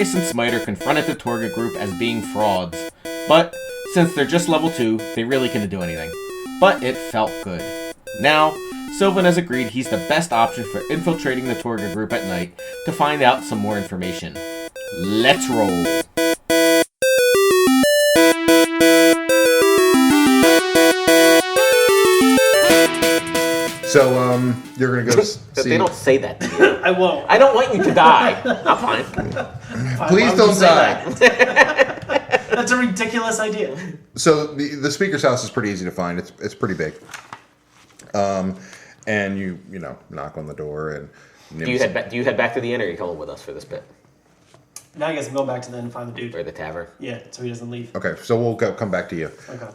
Darius and Smiter confronted the Torga group as being frauds, but since they're just level 2, they really couldn't do anything. But it felt good. Now, Sylvan has agreed he's the best option for infiltrating the Torga group at night to find out some more information. Let's roll! So, you're gonna go see... They don't say that to you. I won't. I don't want you to die. I'm fine. Please don't die. That's a ridiculous idea. So the speaker's house is pretty easy to find. It's pretty big. And you knock on the door and... Do you head back to the inn, or are you coming with us for this bit? Now I guess I'm going back to the inn and find the dude. Or the tavern? Yeah, so he doesn't leave. Okay, so we'll come back to you. Okay.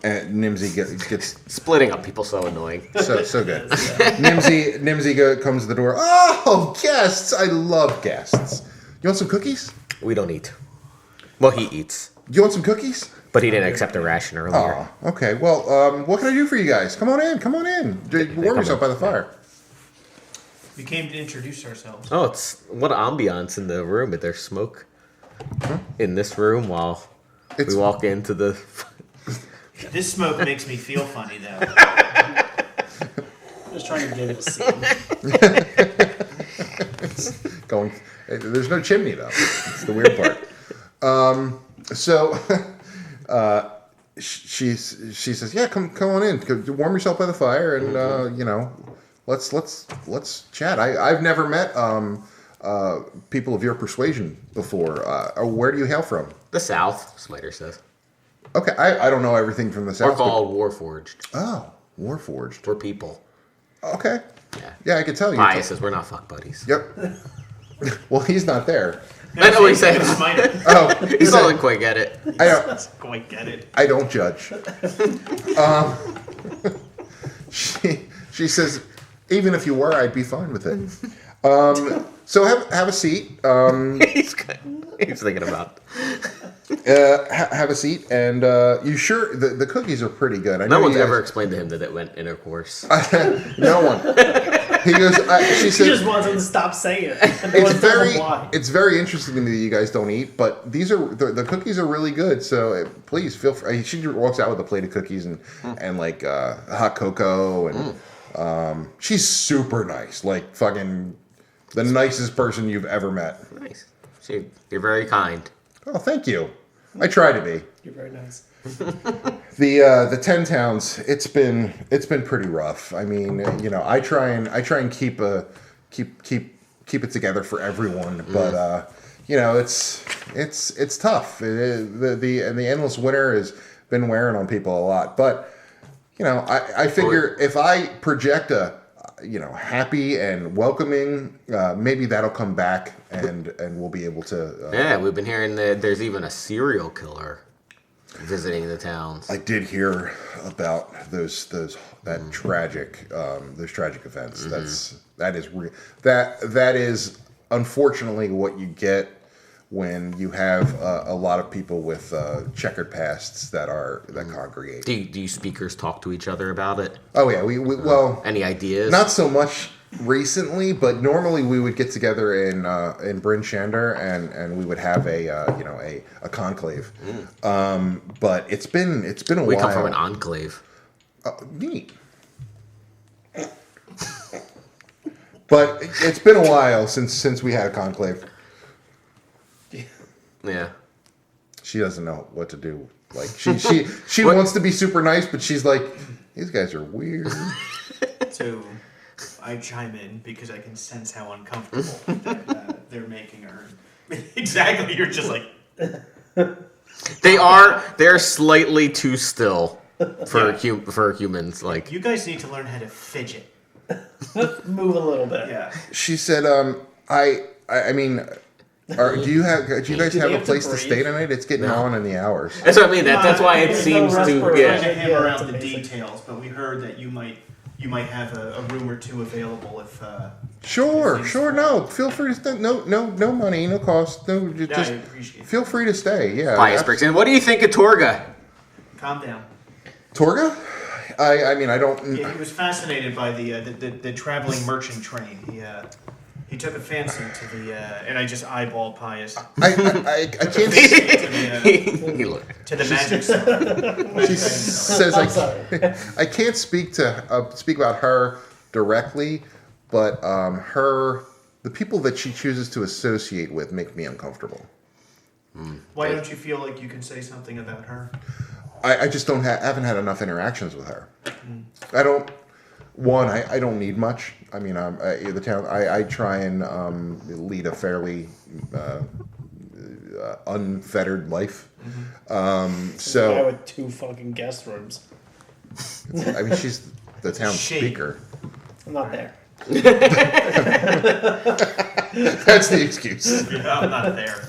And Nimsy gets Splitting up people so annoying. so good. Nimsy comes to the door. Oh, guests! I love guests. You want some cookies? We don't eat. Well, he eats. You want some cookies? But he didn't accept a ration earlier. Oh, okay. Well, what can I do for you guys? Come on in. Warm yourself by the fire. We came to introduce ourselves. Oh, it's what ambiance in the room. But there's smoke in this room while we walk into the... This smoke makes me feel funny, though. Just trying to get it a scene. There's no chimney, though. It's the weird part. She says, "Yeah, come on in. Warm yourself by the fire, and let's chat. I've never met people of your persuasion before. Where do you hail from?" The South, Smiter says. Okay, I don't know everything from the South. We're called Warforged. Oh, Warforged. We're people. Okay. Yeah. Yeah, I could tell you. Bias says we're not fuck buddies. Yep. Well, he's not there. I know what he said. Oh, He doesn't quite get it. I don't Doesn't quite get it. I don't judge. She says, even if you were, I'd be fine with it. So have a seat. He's thinking about. Have a seat, and you sure the cookies are pretty good. I No know one's you ever guys- explained to him that it went intercourse. No one. He goes. She He says. just wants him to stop saying it. And no one tells him why. It's very interesting to me that you guys don't eat, but these are the cookies are really good. So please feel free. She walks out with a plate of cookies and like hot cocoa, and she's super nice, like fucking the nicest person you've ever met. Nice. You're very kind. Oh, thank you. I try to be. You're very nice. The 10 towns, it's been pretty rough. I mean, I try and keep it together for everyone, but it's tough. The endless winter has been wearing on people a lot. But I figure if I project a happy and welcoming, maybe that'll come back and we'll be able to. Yeah, we've been hearing that there's even a serial killer visiting the towns. I did hear about those tragic events. Mm-hmm. That is unfortunately what you get when you have a lot of people with checkered pasts that congregate. Do you speakers talk to each other about it? Oh yeah, well, any ideas? not so much recently, but normally we would get together in Bryn Shander and we would have a conclave. But it's been a while. We come from an enclave. Neat. But it's been a while since we had a conclave. Yeah. She doesn't know what to do. Like she wants to be super nice, but she's like, these guys are weird. So I chime in because I can sense how uncomfortable that, they're making her. Exactly. You're just like. They're slightly too still for humans. Like, You guys need to learn how to fidget. Move a little bit. Yeah. She said, I mean, do you guys Do have they a have place to to breathe? stay tonight? It's getting on in the hours. that's what I mean. That's why it There's seems no to. respiration. Yeah. Trying to hammer Yeah, out it's the basic. details, but we heard that you might have a room or two available if. Sure. things No, fall. feel free to stay. No money, no cost. No, Yeah, I just appreciate it. feel free to stay. Yeah. Bias breaks in. What do you think of Torga? Calm down. Torga? I mean, I don't. Yeah, he was fascinated by the traveling merchant train. He took a fancy to the, and I just eyeball Pius. I can't. To the magic store. She says I can't speak about her directly, but the people that she chooses to associate with make me uncomfortable. Why don't you feel like you can say something about her? I just haven't had enough interactions with her. I don't. One, I don't need much. I mean, the town. I try and lead a fairly unfettered life. So guy with 2 fucking guest rooms. I mean, she's the town She. speaker. I'm not there. That's the excuse. Yeah, I'm not there.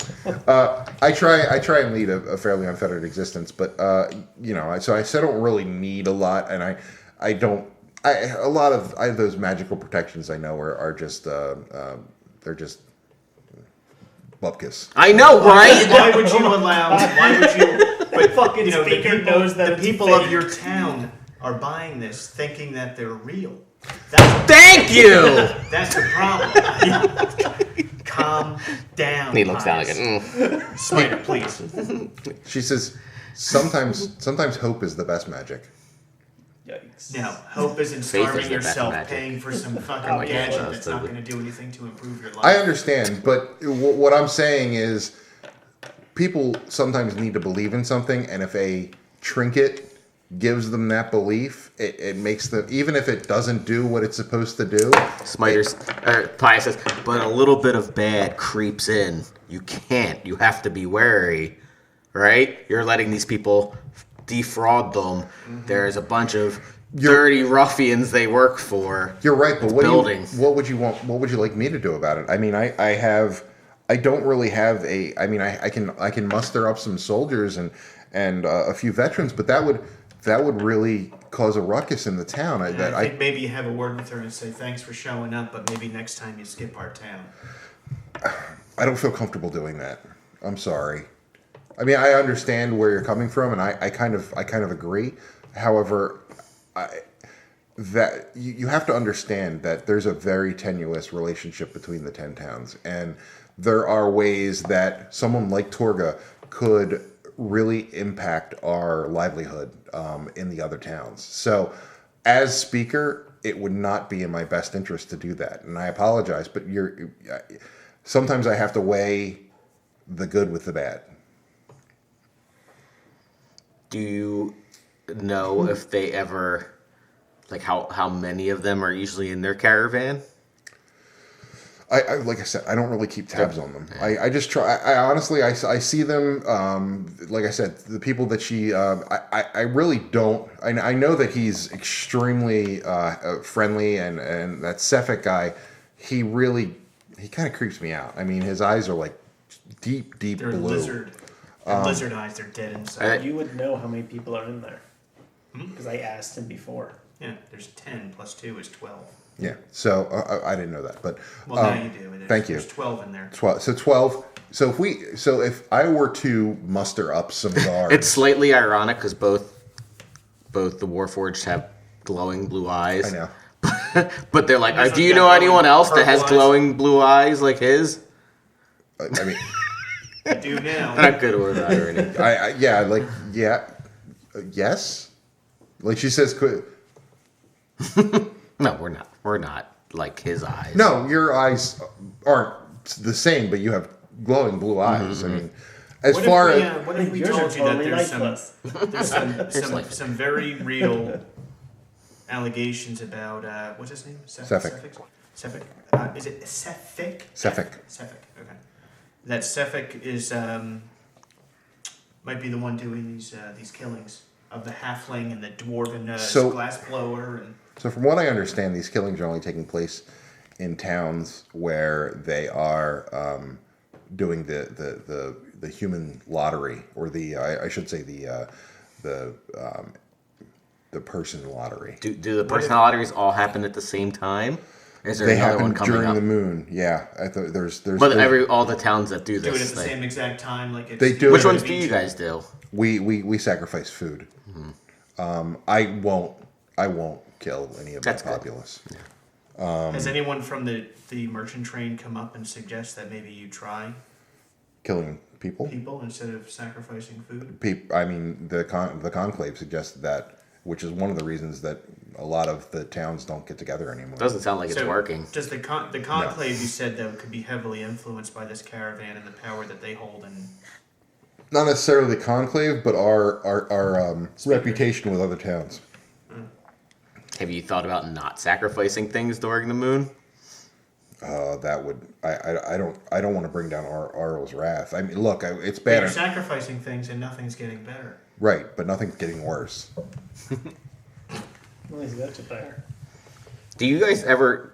I try and lead a fairly unfettered existence, but so I don't really need a lot, and I don't. A lot of those magical protections I know are just they're just bupkis. I know, right? Why would you allow? Why would you? But Fucking speaker knows that the it's people fake. of your town are buying this, thinking that they're real. Thank you. That's the problem. Calm down. He looks down like Pius. it. Spider, please. She says sometimes hope is the best magic. Yikes. Now, hope isn't Faith is starving the best yourself magic. paying for some Oh fucking my God, gadget that's that's not stupid. going to do anything to improve your life. I understand, but what I'm saying is people sometimes need to believe in something, and if a trinket gives them that belief, it makes them, even if it doesn't do what it's supposed to do. Smiter's Pius says, but a little bit of bad creeps in. You can't. You have to be wary, right? You're letting these people defraud them. There's a bunch of dirty ruffians they work for. You're right, but building. what would you want? What would you like me to do about it? I mean, I don't really have a. I mean, I can muster up some soldiers and a few veterans, but that would really cause a ruckus in the town. I think maybe you have a word with her and say thanks for showing up, but maybe next time you skip our town. I don't feel comfortable doing that. I'm sorry. I mean, I understand where you're coming from, and I kind of agree. However, that you have to understand that there's a very tenuous relationship between the 10 towns, and there are ways that someone like Torga could really impact our livelihood in the other towns. So, as speaker, it would not be in my best interest to do that, and I apologize. But sometimes I have to weigh the good with the bad. Do you know if they ever, like how many of them are usually in their caravan? I like I said, I don't really keep tabs on them. I just try. I honestly, I see them. Like I said, the people that she. I really don't. I know that he's extremely friendly, and that Cephik guy, he kind of creeps me out. I mean, his eyes are like deep They're blue. lizard. Lizard eyes, they're dead inside. You would know how many people are in there. Because I asked him before. Yeah, there's 10 plus 2 is 12. Yeah. So I didn't know that, but Well, now you do. thank you. There's 12 in there. 12. So 12. So if I were to muster up some guards, It's slightly ironic because both the Warforged have glowing blue eyes. I know. But they're like, He's do like you that know anyone glowing else that has purple eyes. glowing blue eyes like his? I mean, I do now. Not good with irony. yes. Like she says, No, we're not. We're not like his eyes. no, your eyes aren't the same, but you have glowing blue eyes. I mean, as What far if we, as what if we Yours are told you that totally there's lifeless. some very real allegations about what's his name? Cephik. Cephik. Is it Cephik? Cephik. Cephik. Okay. That Cephik is might be the one doing these killings of the halfling and the dwarven So- glass blower and. So from what I understand, these killings are only taking place in towns where they are doing the human lottery, or I should say the person lottery. Do the personalities all happen at the same time? Is there They another happen one coming during up? the moon. Yeah, there's. But all the towns that do Do it at this, the same exact time, like it's, They do which it- ones do you guys do? we sacrifice food. I won't kill any of That's the good. populace. Has anyone from the merchant train come up and suggest that maybe you try Killing people. people instead of sacrificing food? I mean, the conclave suggested that, which is one of the reasons that a lot of the towns don't get together anymore. Doesn't sound like it's working. Does the conclave you said that could be heavily influenced by this caravan and the power that they hold and Not necessarily the conclave, but our reputation with other towns. Have you thought about not sacrificing things during the moon? That would I don't want to bring down Arl's wrath. I mean, look, it's But you're bad, sacrificing things and nothing's getting better? right? But nothing's getting worse. Well, he's got to better. Do you guys ever?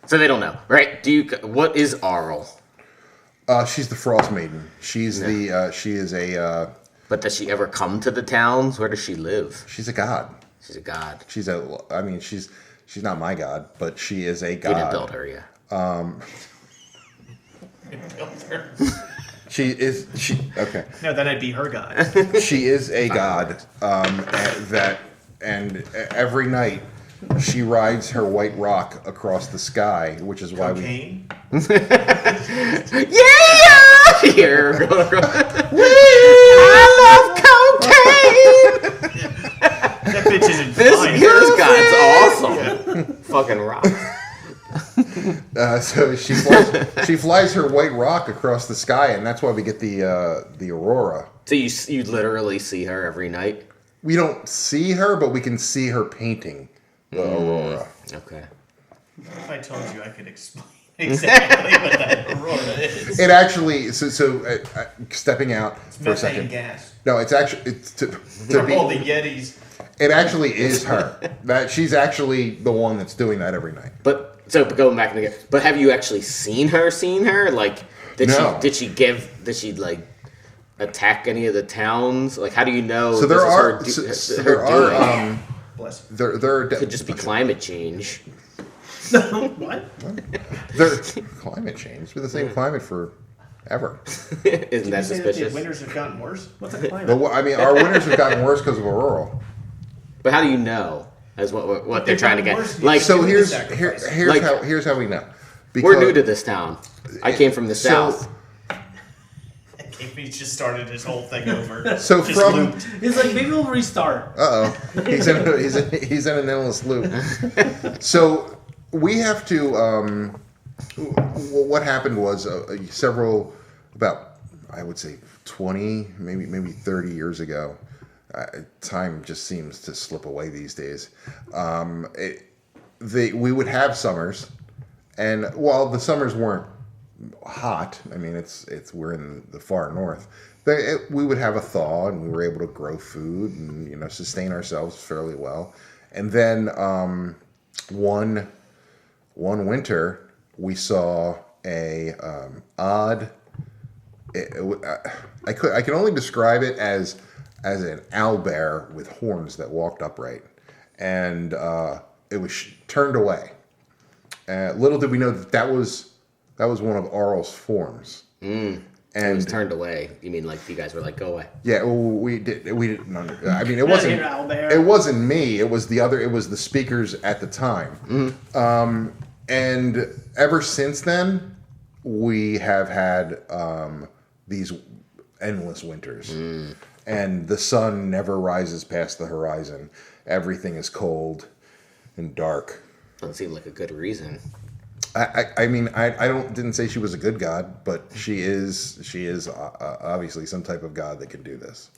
So they don't know, right? What is Arl? She's the Frost Maiden. She's she is a But does she ever come to the towns? Where does she live? she's a god. She's a god. She's not my god, but she is a god. You didn't build her, yeah. She okay. No, then I'd be her guy. She is a god. And every night she rides her white rock across the sky, which is why Cocaine? Yeah! Here, I love cocaine! That bitch isn't This fine. god's awesome. Fucking rock. so she flies her white rock across the sky, and that's why we get the aurora. So you literally see her every night? We don't see her, but we can see her painting the aurora. Okay. If I told you, I could explain exactly what that aurora is. It actually stepping out It's for a methane second. gas. No, it's actually to For all the be. Yetis. It actually is her. That she's actually the one that's doing that every night. But going back again. But have you actually seen her? Like, No. did she like attack any of the towns? Like, how do you know? So there this is are her so her there doing? are Bless. there are Could just be climate change. What? there climate change. We're the same climate for ever. Isn't Did that you say that suspicious? the winters have gotten worse? What's a climate? But I mean, our winters have gotten worse because of aurora. But how do you know? As what they're trying to get? Worse, Like, So doing the here's sacrifice. here's how we know. we're new to this town. I came from the south. He just started his whole thing over. So Just from looped. He's like, maybe we'll restart. he's in an endless loop. So we have to. What happened was about I would say 20, maybe 30 years ago. Time just seems to slip away these days. We would have summers, and while the summers weren't hot, I mean we're in the far north. We would have a thaw, and we were able to grow food and sustain ourselves fairly well. And then one winter we saw a odd. I can only describe it as an owlbear with horns that walked upright, and it was turned away. Little did we know that was one of Arl's forms. It was turned away. You mean like you guys were like, go away? Yeah, well, we didn't. I mean, it Get out of wasn't. here, owlbear. It wasn't me. It was the other. It was the speakers at the time. And ever since then, we have had these endless winters. And the sun never rises past the horizon. Everything is cold and dark. Doesn't seem like a good reason. I mean, I didn't say she was a good god, but she is obviously some type of god that can do this.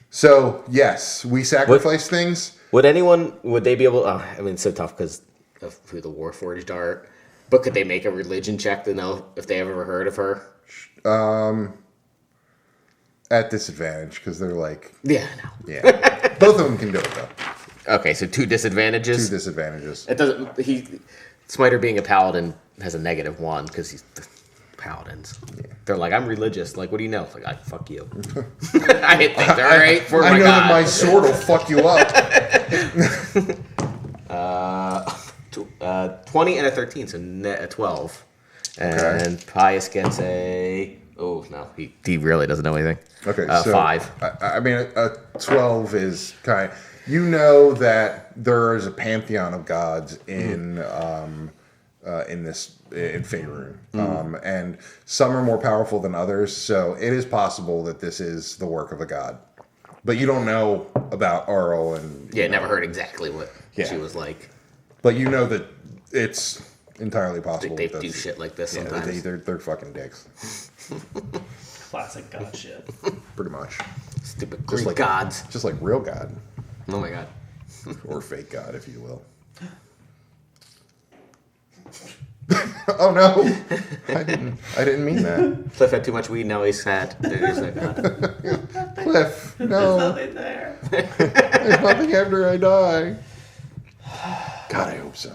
So yes, we sacrifice things. Would they be able? I mean, it's so tough because of who the Warforged are. But could they make a religion check to know if they ever heard of her? At disadvantage because they're like, Yeah, no. yeah, both of them can do it though. Okay, so 2 disadvantages. 2 disadvantages. It doesn't. Smiter being a paladin has a -1 because he's the paladins. Yeah. They're like, I'm religious. Like, what do you know? It's like, fuck you. I hit things. All right, for I my know god. that my sword will fuck you up. 20 and a 13, so net a 12. And Pius gets a. Oh no, he really doesn't know anything. Okay, so 5. I mean, a 12 is kind. you know that there is a pantheon of gods in Faerun, and some are more powerful than others. So it is possible that this is the work of a god, but you don't know about Arl and never heard exactly what Yeah. she was like. But you know that it's entirely possible. They that do shit like this Yeah, sometimes. they're fucking dicks, Classic god shit. pretty much. Stupid Greek gods. Just like real god Oh my god. or fake god, if you will. Oh no, I didn't mean that. Cliff had too much weed. Now he's sad. There's that god. Cliff, no, Nothing there. there's nothing after I die. God, I hope so.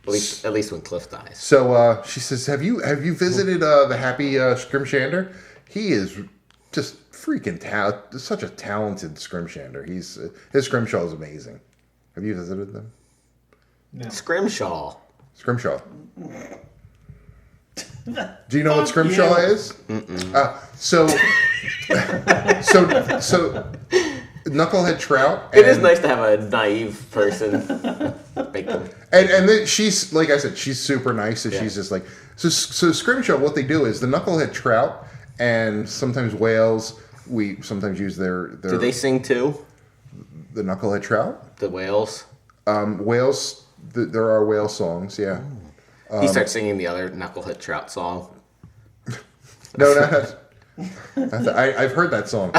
At least when Cliff dies. So she says, "Have you visited the Happy Scrimshander? He is just freaking such a talented Scrimshander. His Scrimshaw is amazing. Have you visited them? No. Scrimshaw. Scrimshaw. Do you know what Scrimshaw is? So Knucklehead Trout. It is nice to have a naive person make them. And then she's, like I said, she's super nice. And Yeah. she's just like, so Scrimshaw, what they do is the Knucklehead Trout and sometimes whales, we sometimes use their Do they sing too? the Knucklehead Trout. The whales? Whales, there are whale songs, yeah. He starts singing the other Knucklehead Trout song. No, I've heard that song.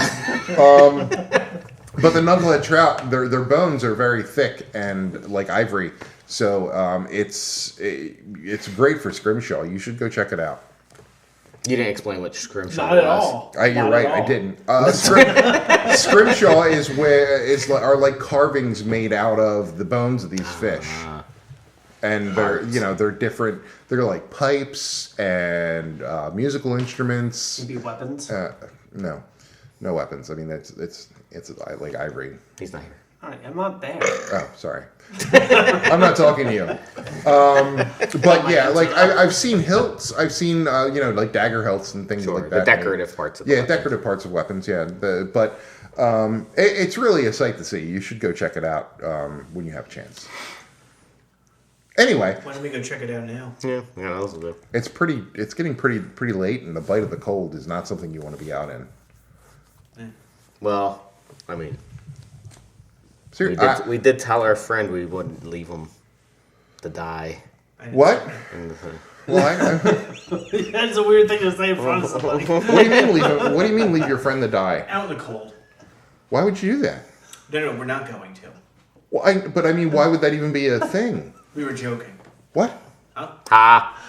But the Knucklehead Trout, their bones are very thick and like ivory. So it's great for Scrimshaw. You should go check it out. You didn't explain what Scrimshaw Not at was. all. You're Not right, at all. I didn't. Scrimshaw are like carvings made out of the bones of these fish, and they're different. They're like pipes and musical instruments. Maybe weapons. No weapons. I mean, it's like ivory. He's not here. All right, I'm not there. Oh, sorry. I'm not talking to you. But yeah, like I've seen hilts. I've seen like dagger hilts and things like that. The decorative parts of the Yeah, weapon. decorative parts of weapons. Yeah, but it's really a sight to see. You should go check it out when you have a chance. Anyway, Why don't we go check it out now? Yeah, those will do. it's getting pretty late, and the bite of the cold is not something you want to be out in. Well, I mean, Seriously, we did tell our friend we wouldn't leave him to die. I didn't what? say in the- Well, That's a weird thing to say in front of somebody. what do you mean leave? What do you mean leave your friend to die? that. Out in the cold. Why would you do that? No, we're not going to. Well, but I mean, why would that even be a thing? We were joking. What? Ah,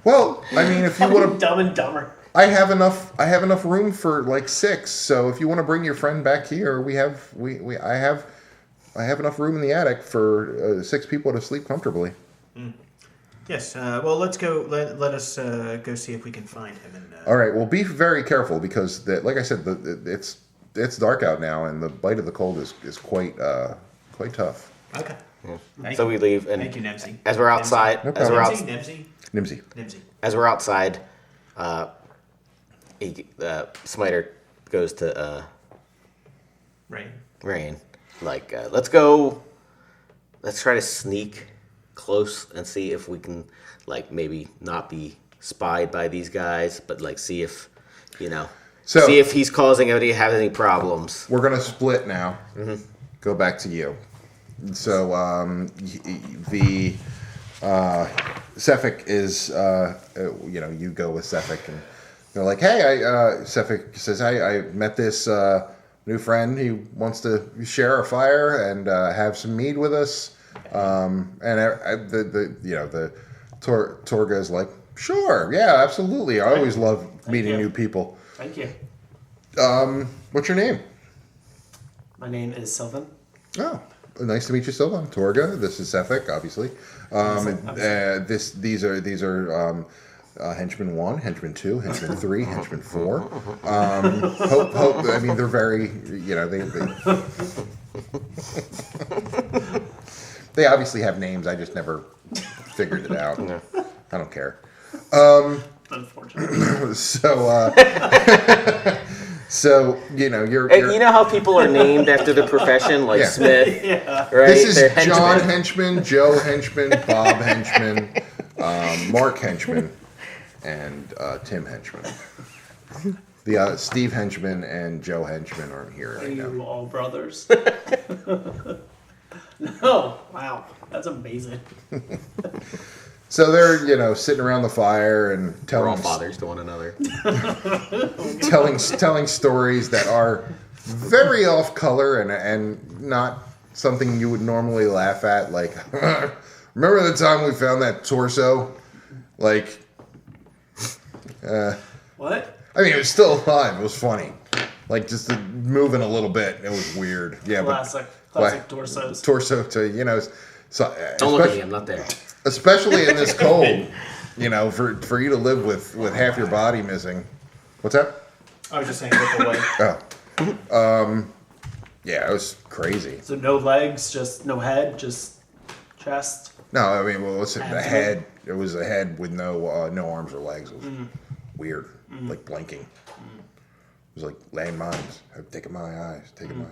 Well, I mean, if you want to, Dumb and Dumber. I have enough room for like 6. So if you want to bring your friend back here, I have enough room in the attic for 6 people to sleep comfortably. Yes. Well, let's go. Let us go see if we can find him. And All right. Well, be very careful because, like I said, it's dark out now, and the bite of the cold is quite tough. okay. Thank so you. we leave, and Thank you, Nemsy. as we're outside, No as we're out, Nemsy. Nimsy. as we're outside, Smiter goes to Right. Rain. Like, let's go. Let's try to sneak close and see if we can, like, maybe not be spied by these guys, but like see if, So- see if he's causing any have any problems. We're gonna split now. Go back to you. So the Sefik is you go with Sefik and they're like, hey, Sefik says, hey, I met this new friend. He wants to share a fire and have some mead with us. And the Torga is like, sure, yeah, absolutely. I always love meeting you. new people. Thank you. What's your name? My name is Sylvan. Oh, nice to meet you, Silva. Torga. This is Sefik, obviously. These are Henchman 1, Henchman 2, Henchman 3, Henchman 4. Hope. I mean, they're very. They obviously have names. I just never figured it out. I don't care. Unfortunately. So So you're Hey, you know how people are named after the profession, like Yeah. Smith, Yeah. right? this is They're John henchmen. Henchman, Joe Henchman, Bob Henchman, Mark Henchman, and Tim Henchman. The Steve Henchman and Joe Henchman aren't here Are right you now. all brothers? No. Wow. That's amazing. So they're sitting around the fire and We're all telling fathers to one another. telling stories that are very off color and not something you would normally laugh at. Like, remember the time we found that torso? Like, What? I mean, it was still alive. It was funny. Like, just moving a little bit. It was weird. Yeah, Classic but torsos. torso to, so, Don't look at me, I'm not there. especially in this cold, for you to live with half your body missing. What's that? I was just saying, look away. Oh. Yeah, it was crazy. So no legs, just no head, just chest. No, I mean, well, listen, the Abdomen. head. It was a head with no arms or legs. It was weird, like blinking. It was like landmines. I've taken my eyes, taken my.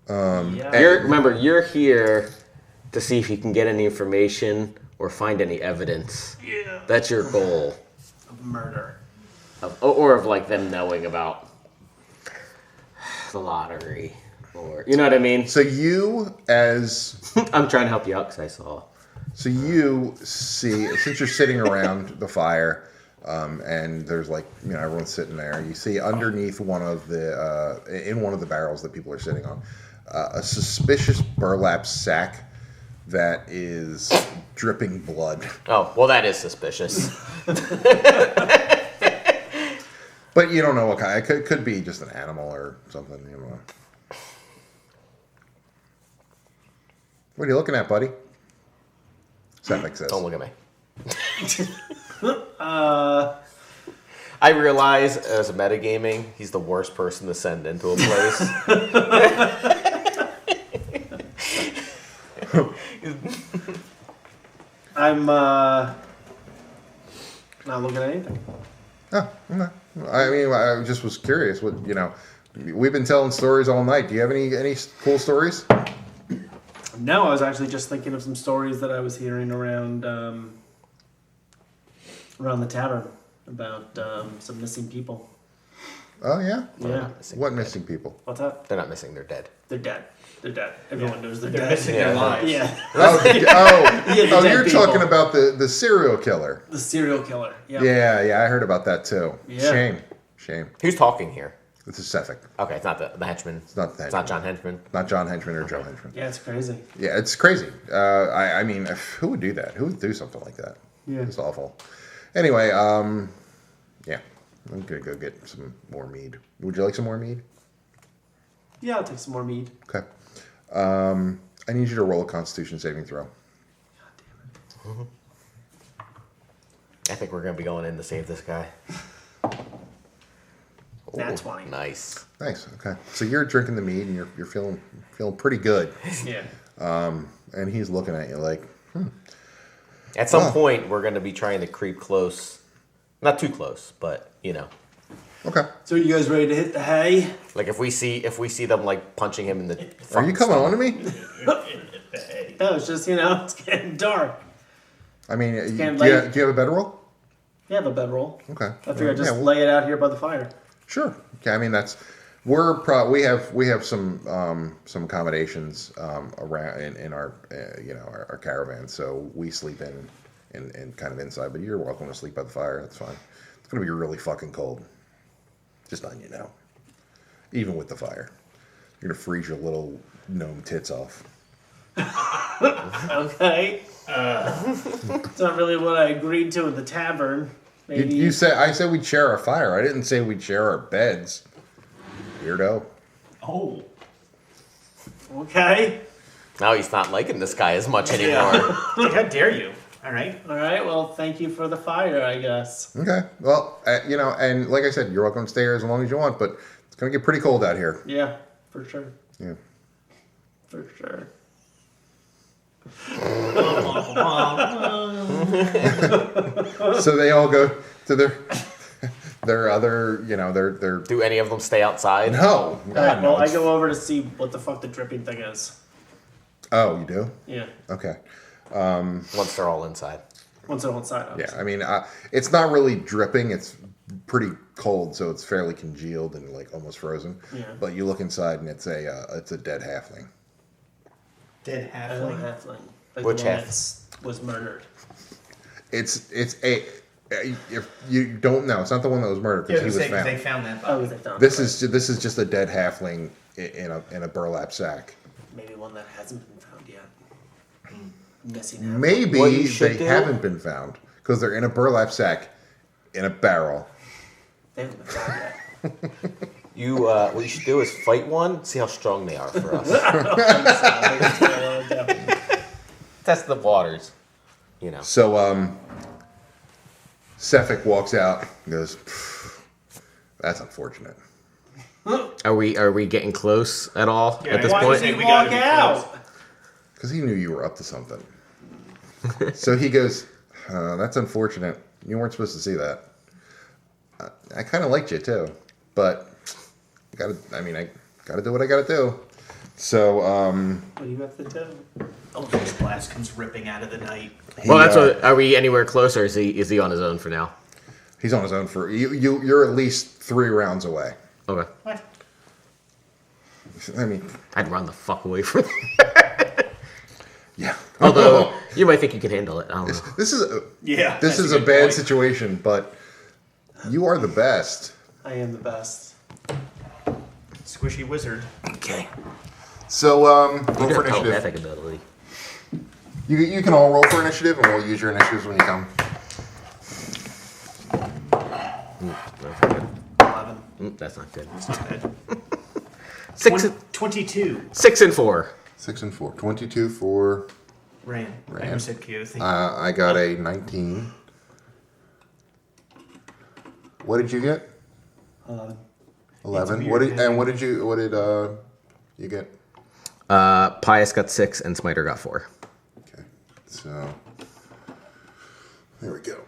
Yeah. You're here to see if you can get any information or find any evidence. Yeah. That's your goal. Of murder. Or of like them knowing about the lottery. Or, you know what I mean? So you I'm trying to help you out because I saw. So you see, since you're sitting around the fire, and there's everyone's sitting there. You see underneath in one of the barrels that people are sitting on, a suspicious burlap sack that is dripping blood. Oh, well, that is suspicious. But you don't know what kind. It could be just an animal or something. What are you looking at, buddy? Sefik says. Don't look at me. I realize as a metagaming, he's the worst person to send into a place. I'm not looking at anything. Oh, okay. I mean, I just was curious. We've been telling stories all night. Do you have any cool stories? No, I was actually just thinking of some stories that I was hearing around the tavern about some missing people. Oh yeah. Yeah. What missing people? What's that? They're not missing, they're dead. They're dead. They're dead. Everyone knows they're They're dead. missing their Yeah. lives. Yeah. Oh, the dead you're people. talking about the serial killer. The serial killer. Yeah. Yeah, I heard about that too. Yeah. Shame. Who's talking here? This is Sefik. Okay, it's not the henchman. It's not the It's not henchman. John Henchman. Not John Henchman or Joe Henchman. Yeah, it's crazy. Yeah, it's crazy. I mean, who would do that? Who would do something like that? Yeah. It's awful. Anyway, yeah, I'm gonna go get some more mead. Would you like some more mead? Yeah, I'll take some more mead. Okay. I need you to roll a Constitution saving throw. I think we're going to be going in to save this guy. Nat Ooh, 20. Nice. Nice. Okay. So you're drinking the mead and you're feeling pretty good. Yeah. And he's looking at you like, At some Oh. point, we're going to be trying to creep close. Not too close, but, okay. So are you guys ready to hit the hay? Like if we see them like punching him in the Are you fucking coming on stomach. to me? No, it's just, it's getting dark. I mean, getting do you late. have a bedroll? You have a bedroll. Okay. I figure I'd just Yeah, well, lay it out here by the fire. sure. Okay. I mean, we have some accommodations around in our our caravan, so we sleep in kind of inside. But you're welcome to sleep by the fire. That's fine. It's gonna be really fucking cold. Just letting you know. Even with the fire, you're gonna freeze your little gnome tits off. Okay. It's not really what I agreed to in the tavern. Maybe. You said I said we'd share our fire. I didn't say we'd share our beds. Weirdo. Oh. Okay. Now he's not liking this guy as much anymore. How dare you? All right. All right. Well, thank you for the fire, I guess. Okay. Well, and like I said, you're welcome to stay here as long as you want, but it's gonna get pretty cold out here. Yeah, for sure. Yeah. For sure. So they all go So they're other, they're Do any of them stay outside? no. All right, God, no, well, I it's- go over to see what the fuck the dripping thing is. Oh, you do? Yeah. Okay. Once they're all inside. Once they're on side, Yeah, obviously. I mean, it's not really dripping. It's pretty cold, so it's fairly congealed and like almost frozen. Yeah. But you look inside, and it's a dead halfling. Dead I don't know halfling. halfling. Like Which the one half? that was murdered. It's a. If you don't know, it's not the one that was murdered Yeah, because he was found. they found that Oh, body. they found This it, is just a dead halfling in a burlap sack. right. Maybe one that hasn't been found yet. Missing halfling. Maybe What you should they do- haven't been found because they're in a burlap sack in a barrel. They haven't been found yet. You, what you should do is fight one, see how strong they are for us. I think that's what I wanna do. Test the waters. You know. So Sefik walks out and goes, "That's unfortunate." Are we getting close at all Yeah, at this why point? is he- we Walk gotta be out. Because he knew you were up to something. So he goes, "That's unfortunate. You weren't supposed to see that. I kind of liked you too, but I gotta do what I gotta do." So What do you have to do? Eldritch blast comes ripping out of the night. Well, that's he, what. Are we anywhere close, or is he on his own for now? he's on his own for you. You're at least 3 rounds away. Okay. What? I mean, I'd run the fuck away from. yeah. Although you might think you can handle it. I don't know. This is a, Yeah. this that's is a good bad point. situation, but you are the best. I am the best. Squishy wizard. Okay. So roll You for got initiative. telepathic ability. You can all roll for initiative, and we'll use your initiatives when you come. That's not good. 11. That's not good. It's not bad. 22. 6 and 4. 6 and 4. 22 for. Ran. I Ran. almost said Keothy. I got a 19. What did you get? 11. 11. It's What weird, did what did you get? Pius got 6 and Smiter got 4. Okay. So there we go.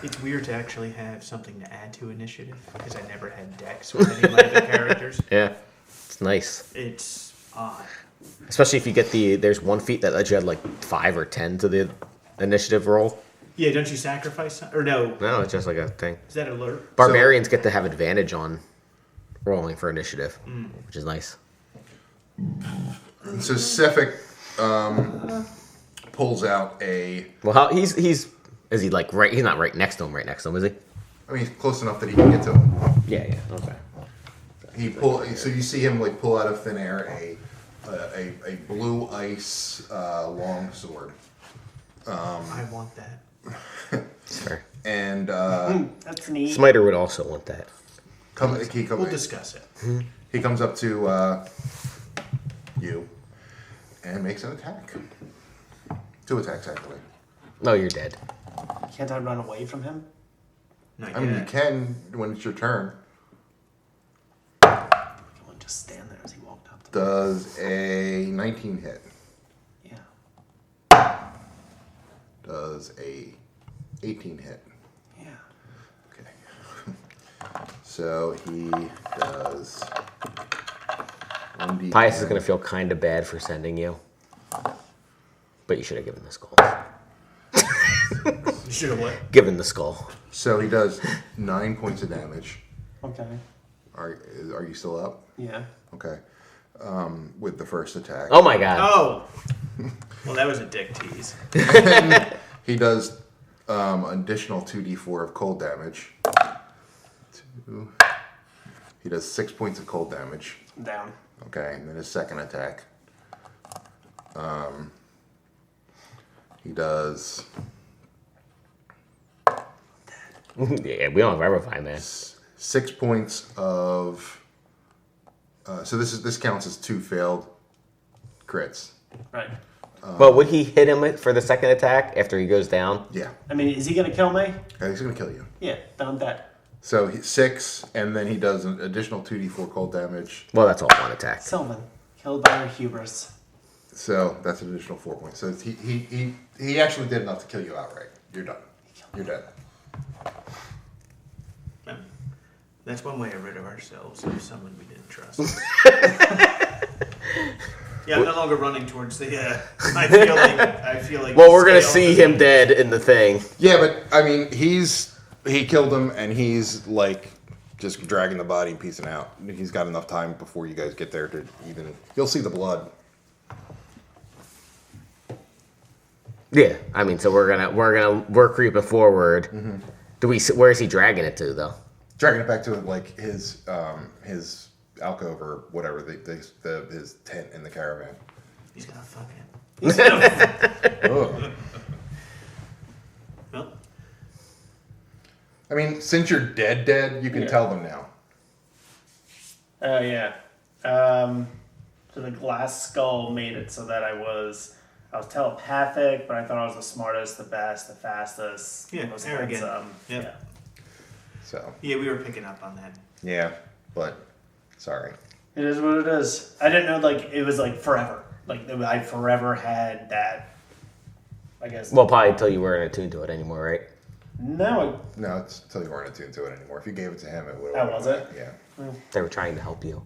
It's weird to actually have something to add to initiative because I never had Dex with any of my other characters. Yeah. It's nice. It's odd. Especially if you get there's one feat that lets you add like 5 or 10 to the initiative roll. Yeah, don't you sacrifice some? Or no, No, it's just like a thing. is that alert? Barbarians get to have advantage on rolling for initiative, which is nice. So Sefik pulls out a. Well, how is he like right? He's not right next to him. Right next to him, is he? I mean, close enough that he can get to him. Yeah. Okay. So you see him like pull out of thin air a blue ice long sword, I want that. Fair. and That's neat. Smiter would also want that. We'll discuss it. he comes up to you and makes an attack. 2 attacks actually. No, you're dead. Can't I run away from him? Not I mean, you yet. can when it's your turn. I won't just stand there as he walked up to me. Does a 19 hit? Yeah. Does a 18 hit? Yeah. Okay. So he does 1d10. Pius is gonna feel kind of bad for sending you, but you should have given the skull. You should have what? Given the skull. So he does 9 points of damage. Okay. Are you still up? Yeah. Okay. With the first attack. Oh my god. Oh! Well, that was a dick tease. He does additional 2d4 of cold damage. 2. He does 6 points of cold damage. I'm down. Okay, and then his second attack. He does Yeah, we don't have Revivify, man. 6 points of. So this counts as 2 failed crits. Right. Well, would he hit him for the second attack after he goes down? Yeah, I mean, is he gonna kill me? he's gonna kill you. Yeah. Then I'm dead. So 6, and then he does an additional 2d4 cold damage. Well, that's all one attack. Sylvan, killed by our hubris. So that's an additional 4 points. So he actually did enough to kill you outright. You're done. You're dead. That's one way of rid of ourselves of someone we didn't trust. Yeah, I'm no longer running towards the. I feel like. Well, we're gonna see him dead in the thing. Yeah, but I mean, he killed him, and he's like just dragging the body and piecing out. He's got enough time before you guys get there to even. You'll see the blood. Yeah, I mean, so we're creeping forward. Mm-hmm. Where is he dragging it to though? Dragging it back to like his alcove or whatever, his tent in the caravan. He's gonna fuck him. He's gonna. Ugh. Well, I mean, since you're dead, you can tell them now. Oh yeah. So the glass skull made it so that I was telepathic, but I thought I was the smartest, the best, the fastest, Yeah, the most arrogant. handsome. Yep. Yeah. So yeah, we were picking up on that. yeah, but sorry. It is what it is. I didn't know like it was like forever. Like I forever had that. I guess. Well, probably until you weren't attuned to it anymore, right? No. No, it's until you weren't attuned to it anymore. If you gave it to him, it would. Oh, was it? Yeah, They were trying to help you.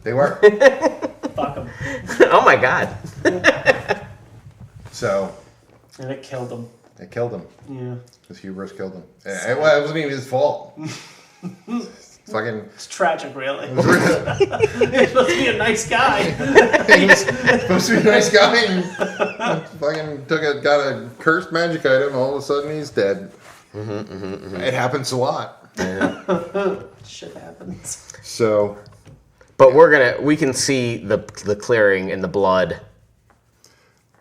they were. Fuck him. Oh my god. So And it killed him. it killed him. Yeah. His hubris killed him. It wasn't even his fault. Fucking. It's tragic, really. He's supposed to be a nice guy. He was supposed to be a nice guy and fucking got a cursed magic item. All of a sudden, he's dead. It happens a lot. Shit happens. So, But we can see the clearing in the blood.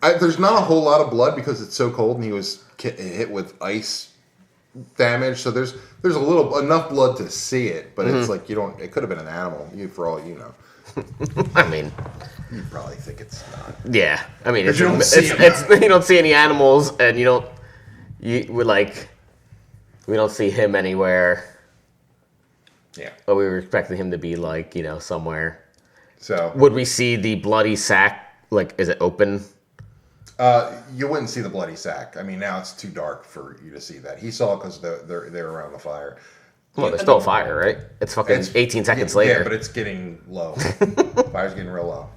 there's not a whole lot of blood because it's so cold, and he was hit with ice damage. So there's enough blood to see it, but it's like you don't. It could have been an animal, for all you know. I mean, You probably think it's not. yeah. I mean, But you don't see 'em. you don't see any animals, and we don't see him anywhere. Yeah. But we were expecting him to be like, somewhere. So Would we see the bloody sack? Like, is it open? you wouldn't see the bloody sack. I mean, now it's too dark for you to see that. He saw it because they're around the fire. Well, there's still a fire, right? It's fucking 18 seconds later. Yeah, but it's getting low. Fire's getting real low.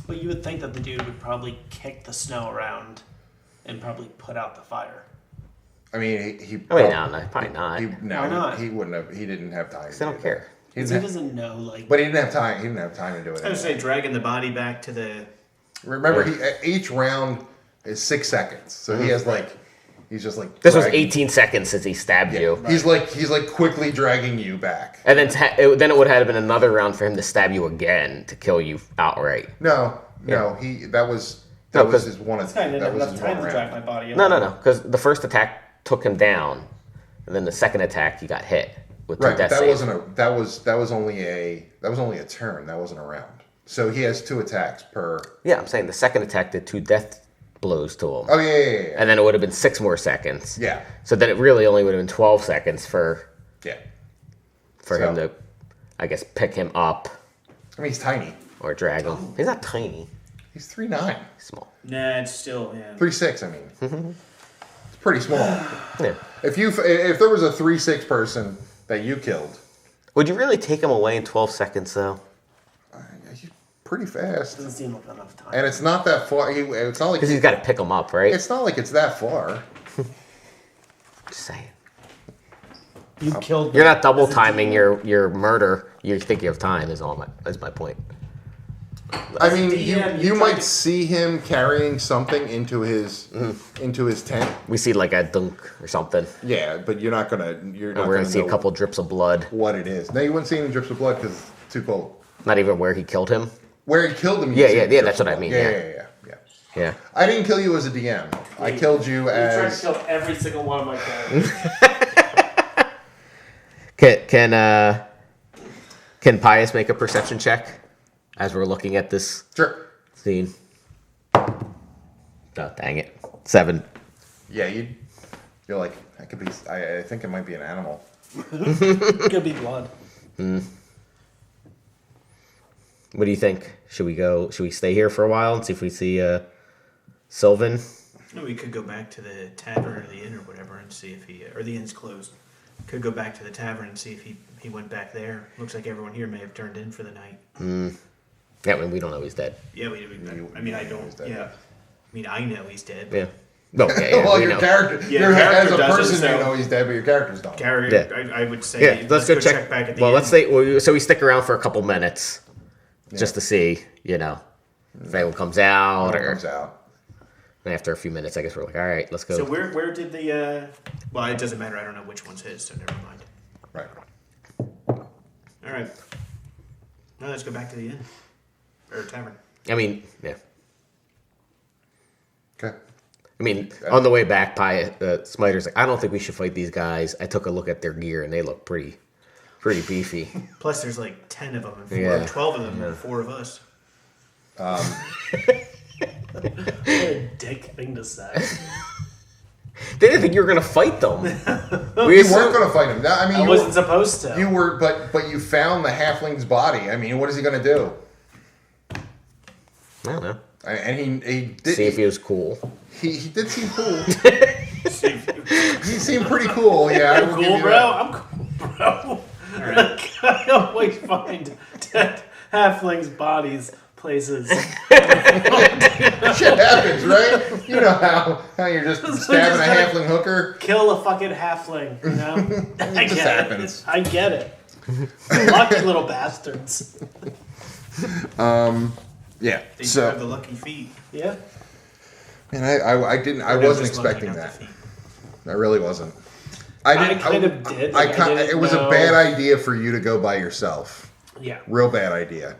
But you would think that the dude would probably kick the snow around and probably put out the fire. I mean, he no, probably not. He, Why not? He wouldn't have. He didn't have time. They don't care. He Because didn't he have, doesn't know, like... but he didn't have time. He didn't have time to do it. I would say anyway. dragging the body back to the. Remember, each round is 6 seconds, so he has like, he's just like. This was dragging- 18 seconds since he stabbed you. He's like quickly dragging you back. And then then it would have been another round for him to stab you again to kill you outright. No, Yeah. that was No, was 'cause- his one. This guy didn't That have was enough his time one to drag round. my body. No. Because the first attack took him down, and then the second attack he got hit with two Right, but death that saves. wasn't that was only a turn. That wasn't a round. So he has 2 attacks per. Yeah, I'm saying the second attack did 2 death blows to him. Oh yeah. And then it would have been 6 more seconds. Yeah. So then it really only would have been 12 seconds for Yeah. him So- to, I guess, pick him up I mean, he's tiny. or drag him. He's not tiny. He's 3'9", He's small. Nah, it's still. Yeah. 3'6". I mean, it's pretty small. Yeah. If there was a 3'6" person that you killed, Would you really take him away in 12 seconds, though? he's pretty fast, Doesn't seem like enough time. and it's not that far. It's not like Because he's got to pick him up, right? it's not like it's that far. Just saying. You killed. You're not double timing your murder. You think you have time is my point. I mean, DM, you you might tried to- see him carrying something into his tent. We see like a dunk or something. Yeah, but you're not gonna And we're gonna see know a couple drips of blood. what it is. No, you wouldn't see any drips of blood because it's too cold. Not even where he killed him. Where he killed him. you Yeah, see yeah, drips that's of what I blood. mean, Yeah, yeah. yeah. Yeah. I didn't kill you as a DM. I killed you You tried to as. kill every single one of my characters. Can Pius make a perception check as we're looking at this Sure. scene? Oh, dang it. 7. Yeah, you're like, that could be. I think it might be an animal. Could be blood. What do you think? Should we stay here for a while and see if we see Sylvan? No, we could go back to the tavern or the inn or whatever and see if he or the inn's closed. Could go back to the tavern and see if he went back there. Looks like everyone here may have turned in for the night. Yeah, I mean, we don't know he's dead. Yeah, I mean, I don't. Yeah, I mean, I know he's dead. Yeah. No, yeah, well, we your know. character, Yeah, as character a doesn't, person, so- you know he's dead, but your characters don't. Gary, Yeah. I would say, Yeah, let's go check. back at the Well, end. let's say. So we stick around for a couple minutes, just to see, if anyone comes out, When it or comes out. after a few minutes, I guess we're like, all right, let's go. So where did the? Well, it doesn't matter. I don't know which one's his, so never mind. Right. All right. Now let's go back to the inn or tavern. I mean, yeah. Okay. I mean, on the way back, Smiter's like, I don't think we should fight these guys. I took a look at their gear, and they look pretty beefy. Plus, there's like 10 of them, and Yeah. 12 of them, and 4 of us. What a dick thing to say. They didn't think you were gonna fight them. We weren't going to fight him. No, I mean, I wasn't supposed to. you were, but you found the halfling's body. I mean, what is he going to do? I don't know. And he did. See if he was cool. He did seem cool. See if- He seemed pretty cool. Yeah, I will give cool, you bro. that. I'm cool, bro. I always find dead halflings' bodies places. Shit happens, right? You know how you're just stabbing a just halfling hooker. Kill a fucking halfling, you know? I just get happens. it. I get it. Lucky little bastards. Yeah. They have the So, lucky feet. Yeah. and I didn't. I Or they're wasn't just lucky expecting enough that. to feed. I really wasn't. I didn't. kind of did. I Like, kind. didn't It was know. a bad idea for you to go by yourself. Yeah. Real bad idea.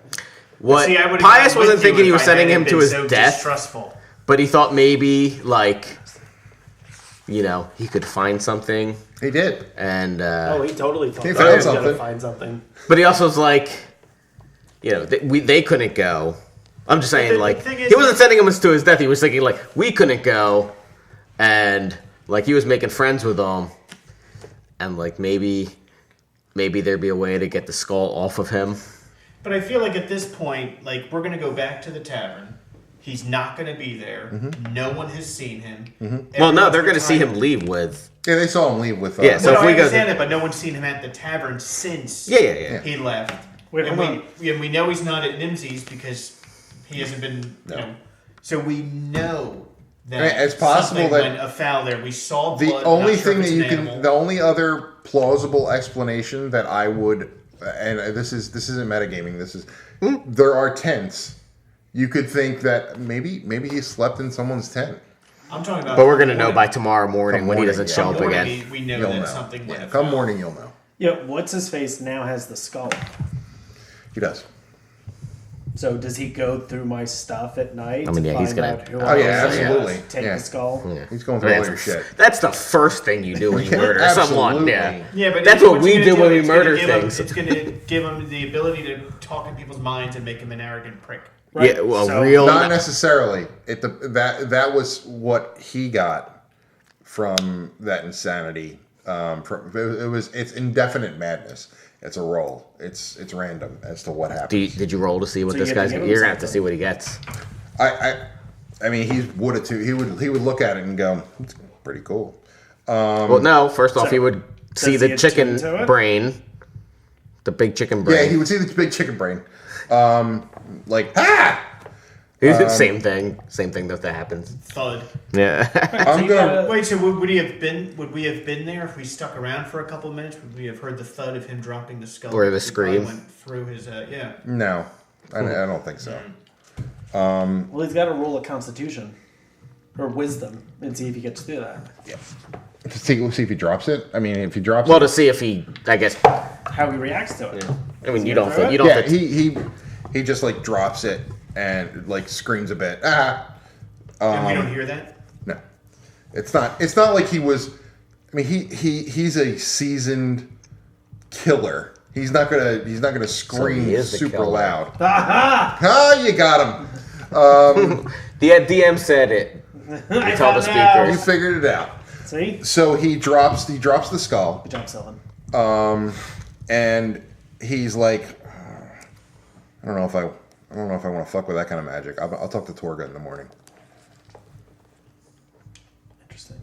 What See, I would've Pius gone with wasn't you thinking he if was I sending hadn't him to been his so death, distrustful. but he thought maybe he could find something, He did. and Oh, he totally thought He he found was going to something. find something. but he also was like, they couldn't go. I'm just saying, the like, thing is- he wasn't sending him to his death. He was thinking, like, we couldn't go, and like he was making friends with them, and like maybe there'd be a way to get the skull off of him. But I feel like at this point, like, we're going to go back to the tavern. He's not going to be there. Mm-hmm. No one has seen him. Well, no, Everyone's they're going to see retired. him leave with. Yeah, they saw him leave with. Yeah, so So if I we go understand to- it, but no one's seen him at the tavern since Yeah. he left. Wait, and hold we know he's not at Nimsy's because he hasn't been. No. You know, so we know that I mean, it's possible something that went afoul there. We saw the blood. only not sure thing if that it's you an can, animal. the only other plausible explanation that I would, and this isn't metagaming. This is there are tents. You could think that maybe he slept in someone's tent. I'm talking about. But we're gonna know by tomorrow morning Come when he morning, doesn't yeah. show up Morning, again. We know You'll that know. something went Yeah, afoul. come morning, you'll know. Yeah, what's his face now has the skull. He does. So does he go through my stuff at night? I mean, to yeah, he's find gonna- out who Oh, I yeah, was and absolutely. Take Yeah. the skull. Yeah. He's going through all your shit. That's the first thing you do when you Yeah, murder someone. absolutely. Yeah. Yeah, but That's it's- what what's we gonna do when we it's gonna murder give him- things. It's going to give him the ability to talk in people's minds and make him an arrogant prick. Right. Yeah, well, So- real. Not necessarily. That was what he got from that insanity. It's indefinite madness. It's a roll. It's random as to what happens. Did you roll to see what So this you get to guy's? give him You're gonna have to something. see what he gets. I mean, he would have too. He would look at it and go, "It's pretty cool." Well, no. First off, so he would see does he the chicken attune to it? brain, the big chicken brain. Yeah, he would see the big chicken brain. Like, Same thing that happens. Thud. Yeah. I'm you gonna. gotta- Wait, so would we have been there if we stuck around for a couple of minutes? Would we have heard the thud of him dropping the skull? Or the We probably scream. Went through his yeah. No, I don't think so. Well, he's got to roll a Constitution or Wisdom and see if he gets through that. We'll see if he drops it. I mean, if he drops Well, it, to see if he, I guess. How he reacts to it. I mean, you get don't through think it? you don't. yeah, think, he just like drops it and like screams a bit. And we don't hear that. No, it's not like he was. I mean, he's a seasoned killer. He's not gonna scream he is the super killer. loud. Aha! Ah, you got him. the DM said it. I tell the found out. You speakers. figured it out. See? So he drops the skull, Good job, Sylvan. and he's like, I don't know if I want to fuck with that kind of magic. I'll talk to Torga in the morning. Interesting.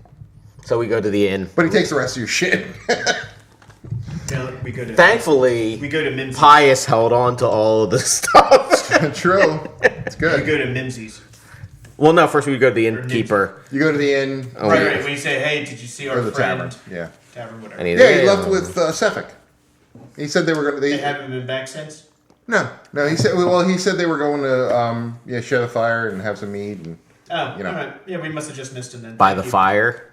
So we go to the inn. But he takes the rest of your shit. Yeah, We go to Thankfully, we go to Mimsy's. Pius held on to all of the stuff. True. It's We good. go to Mimsy's. Well, no, first we go to the innkeeper. You go to the inn Oh, Right, yeah. right. When you say, "Hey, did you see our or the friend?" tavern. Yeah. Tavern, whatever. And he's Yeah, he left with Sefik. He said they were going to. They haven't been back since. No. He said. Well, he said they were going to share the fire and have some mead and. Oh, You know. all right. Yeah, we must have just missed him then. by Thank the you. fire.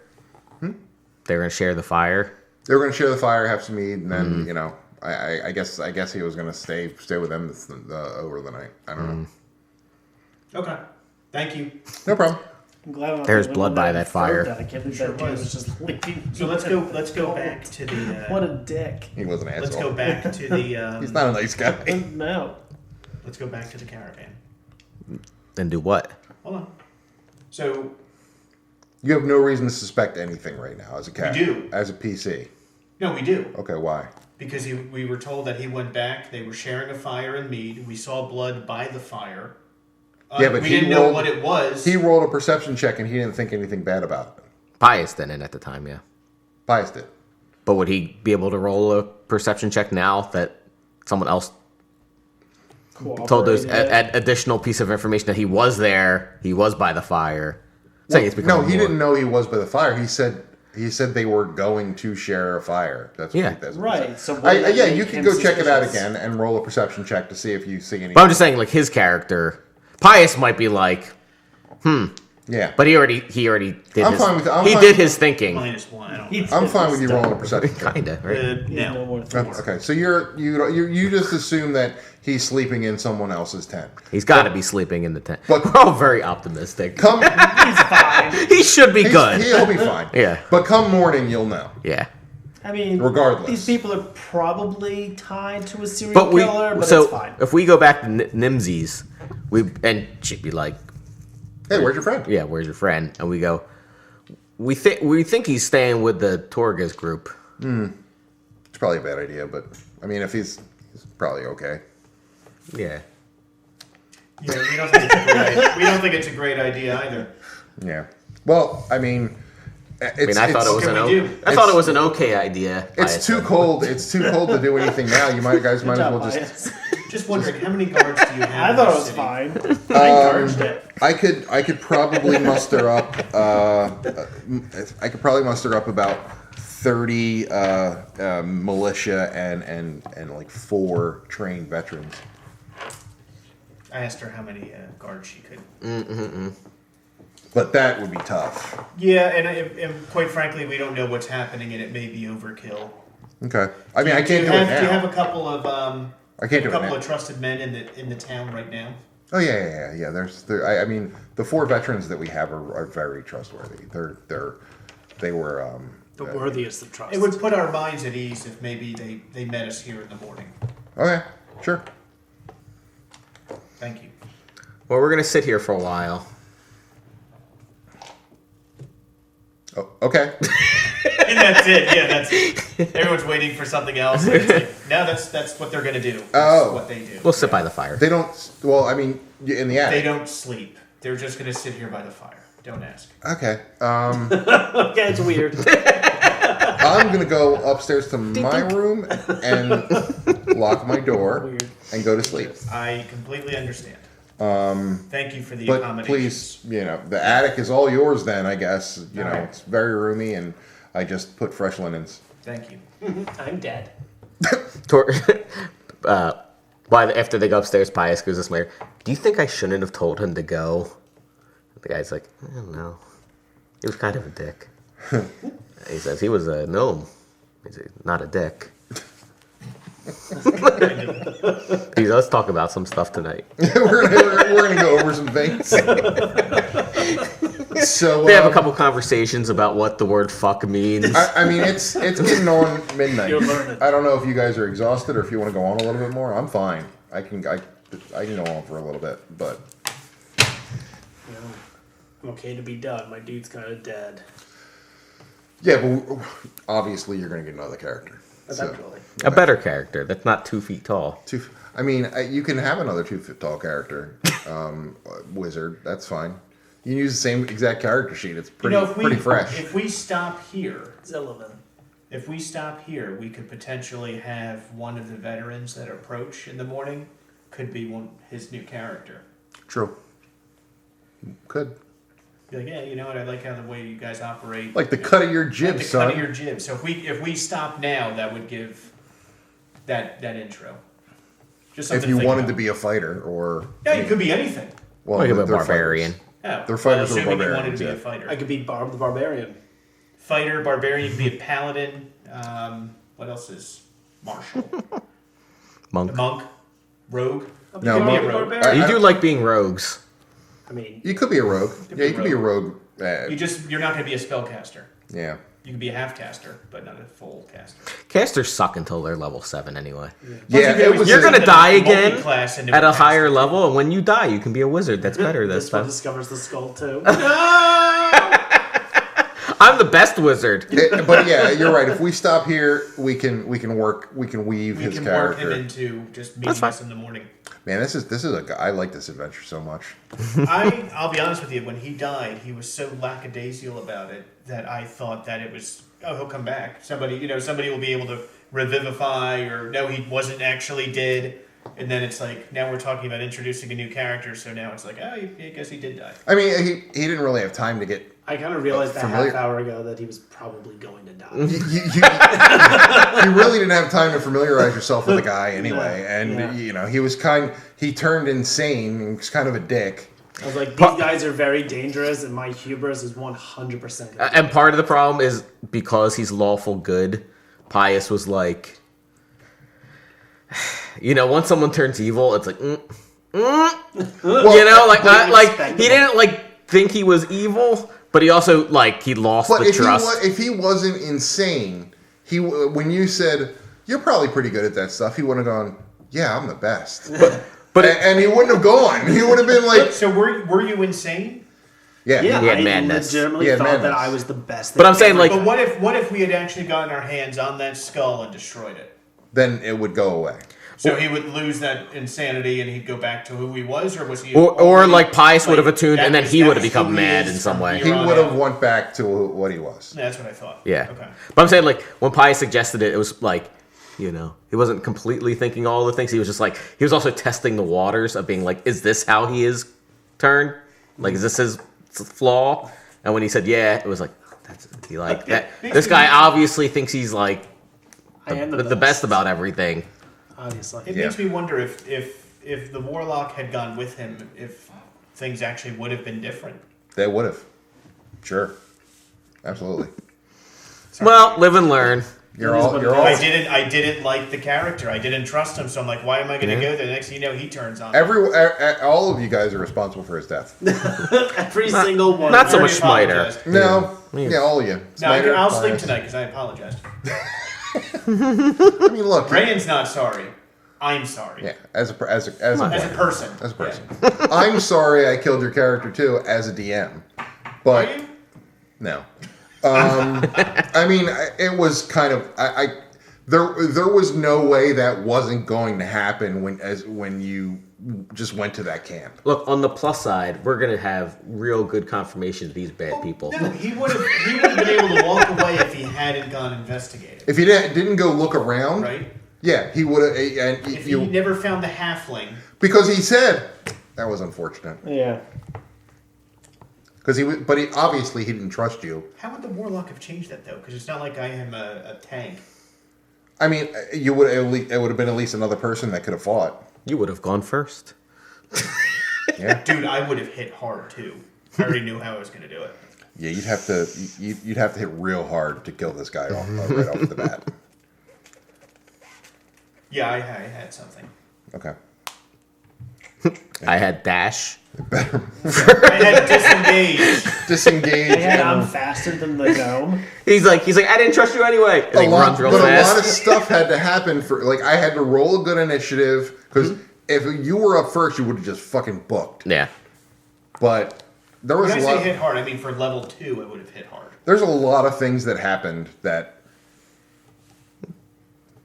They're gonna share the fire. They were going to share the fire, have some mead, and then I guess he was going to stay with them over the night. I don't know. Okay. Thank you. No problem. I'm glad I'm not There's the blood one by that that fire. that. I can't believe Sure that dude was. was just leaving. So let's go back to the. What a dick. He was an asshole. Let's go back to the. He's not a nice guy. No. Let's go back to the caravan. And do what? Hold on. So You have no reason to suspect anything right now as a cat. do. As a PC. no, we do. Okay, why? Because we were told that he went back. They were sharing a fire in mead. We saw blood by the fire. Yeah, but we he didn't know rolled- what it was. He rolled a perception check and he didn't think anything bad about it. Pius didn't at the time, yeah. Pius did. But would he be able to roll a perception check now that someone else told us additional piece of information that he was there, he was by the fire? Saying it's No, become he more- didn't know he was by the fire. He said they were going to share a fire. That's what Yeah. that's what he Right. said. So what Yeah, made you can him go check it out suspicious? again and roll a perception check to see if you see anything. But I'm just saying, like, his character, Pius might be like, Yeah, but he already did I'm his, fine with- I'm he fine- did his thinking. -1. I don't know. I'm fine with you rolling a perception check. Kinda, right? Yeah, no No. more things. Okay, so you just assume that he's sleeping in someone else's tent. He's got to be sleeping in the tent. But- We're all very optimistic. Come, He's fine. He should be good. he'll be fine. Yeah. But come morning, you'll know. Yeah. I mean, Regardless. these people are probably tied to a serial But we killer, but so it's fine. if we go back to Nimsy's, and she'd be like, Hey, where's your friend? "Yeah, where's your friend?" And we go, "We think he's staying with the Torgas group." It's probably a bad idea, but I mean, if he's probably okay. Yeah. Yeah, we don't think it's a great idea. We don't think it's a great idea either. Yeah. Well, I mean, it's, I thought it was what an can we do? I thought it was an okay idea. It's too cold. It's too cold to do anything now. You might guys might Good as job, well just. Pius. Just wondering, how many guards do you have? I in thought the it was city? fine. I encouraged it. I could probably muster up. I could probably muster up about 30 militia and like 4 trained veterans. I asked her how many guards she could. But that would be tough. Yeah, and quite frankly, we don't know what's happening, and it may be overkill. Okay. I mean, I Do can't you do it have, do you have now. a couple of I can't do a it couple now. of trusted men in the town right now? Oh yeah. I mean, the 4 veterans that we have are very trustworthy. They were. The worthiest of trust. It would put our minds at ease if maybe they met us here in the morning. Okay. Sure. Thank you. Well, we're gonna sit here for a while. Oh, okay. And that's it. Yeah, that's it. Everyone's waiting for something else. And it's like, no, that's what they're gonna do. That's Oh. what they do. We'll sit by the fire. They don't. Well, I mean, in the They attic. don't sleep. They're just gonna sit here by the fire. Don't ask. Okay. Okay, it's weird. I'm gonna go upstairs to my room and lock my door Weird. and go to sleep. I completely understand. Thank you for the But accommodations. please, the attic is all yours. Then I guess All right. it's very roomy, and I just put fresh linens. Thank you. I'm dead. After they go upstairs, Pius goes this way. Do you think I shouldn't have told him to go? The guy's like, I don't know. He was kind of a dick. He says he was a gnome. He's not a dick. Geez, let's talk about some stuff tonight. we're gonna go over some things. So They have a couple conversations about what the word fuck means. I mean, it's getting on midnight. You'll learn it. I don't know if you guys are exhausted or if you want to go on a little bit more. I'm fine. I can go on for a little bit, but I'm okay to be done. My dude's kind of dead. yeah, but obviously you're gonna get another character. So, Eventually. A better character that's not 2 feet tall. I mean, you can have another 2-foot tall character, wizard. That's fine. You can use the same exact character sheet. It's pretty if we pretty fresh. If we stop here, Zillivan. If we stop here, we could potentially have one of the veterans that approach in the morning could be his new character. True. Could. Be like, yeah, you know what? I like how the way you guys operate. Like the cut of your jib, the son. cut of your jib. So if we stop now, that would give that intro. Just something If you to think wanted about. to be a fighter, or Yeah, it could be anything. well, Like a they're barbarian. fighters. Yeah, They're fighters or assuming you wanted barbarians, to be yeah. a fighter. I could be Barb the Barbarian. Fighter, barbarian, you could be a paladin. What else is martial? Monk. Monk, rogue. No, You could be a monk- rogue. Barbarian. You do like being rogues. I mean, You could be a rogue. Could Yeah, be you could be a rogue. You're not going to be a spellcaster. Yeah. You can be a half caster, but not a full caster. Casters suck until they're level 7 anyway. Yeah, it was. You're gonna die again Multi-class into At a caster. higher level, and when you die, you can be a wizard. That's better this this one time. discovers the skull too. I'm the best wizard. But yeah, you're right. If we stop here, we can weave We his can work him character. into just meeting fine. us in the morning. Man, this is a guy. I like this adventure so much. I'll be honest with you. When he died, he was so lackadaisical about it that I thought that it was, oh, he'll come back. Somebody will be able to revivify, or no, he wasn't actually dead. And then it's like, now we're talking about introducing a new character, so now it's like, oh, I guess he did die. I mean, he didn't really have time to get. I kind of realized a Familiar. half hour ago that he was probably going to die. You really didn't have time to familiarize yourself with the guy anyway, Yeah, and yeah. you know he turned insane and was kind of a dick. I was like, these guys are very dangerous, and my hubris is 100%. And part of the problem is because he's lawful good, Pius was like, once someone turns evil, it's like, Well, he didn't think he was evil, but he also he lost but the trust. if he wasn't insane, when you said you're probably pretty good at that stuff, he would have gone, yeah, I'm the best. And he wouldn't have gone. He would have been like, So were you insane? yeah, Yeah, He had I madness. legitimately He had thought that madness. I was the best. But at I'm saying, everything. like- But what if we had actually gotten our hands on that skull and destroyed it? then it would go away. So he would lose that insanity and he'd go back to who he was, or was he? Or already- Pius would have attuned, that and then was- he that would have was become who he mad is in some from way. here He on would have out. went back to what he was. That's what I thought. Yeah. Okay. But I'm saying, when Pius suggested it, it was he wasn't completely thinking all the things. He was just he was also testing the waters of being is this how he is turned? Is this his flaw? And when he said, yeah, it was that's, he that. This guy obviously thinks he's I am the best about everything. obviously. It makes me wonder if the warlock had gone with him, if things actually would have been different. They would have. Sure. Absolutely. Well, live and learn. You're It is all. what You're it all. is. I didn't like the character. I didn't trust him. So I'm like, why am I going to go there? Next thing you know, he turns on. All of you guys are responsible for his death. Every single one. not so I much already Smiter. apologized. No. Yeah, all of you. No, Smiter, I'll sleep Pius. tonight because I apologized. I mean, look. Rayan's not sorry. I'm sorry. Yeah, as a As a player. person. As a person. I'm sorry I killed your character too as a DM. But Are you? no. I mean, it was kind of there was no way that wasn't going to happen when you just went to that camp. Look, on the plus side, we're gonna have real good confirmation of these bad people. No, he would have been able to walk away if he hadn't gone investigating. If you didn't go look around, Right? yeah, he would have. And If he never found the halfling. because he said that was unfortunate. Yeah. Because he obviously he didn't trust you. How would the warlock have changed that though? Because it's not like I am a tank. I mean, it would have been at least another person that could have fought. You would have gone first. Yeah, Dude, I would have hit hard too. I already knew how I was going to do it. yeah. You'd have to hit real hard to kill this guy off, right off the bat. Yeah, I had something. Okay. I had dash. I had disengaged. Disengage. And and- I'm faster than the gnome. He's like, I didn't trust you anyway. And a he lot, runs real but fast. a lot of stuff had to happen for I had to roll a good initiative because if you were up first, you would have just fucking booked. Yeah. But there was When I a say lot. hit hard, I mean for level 2, I would have hit hard. There's a lot of things that happened that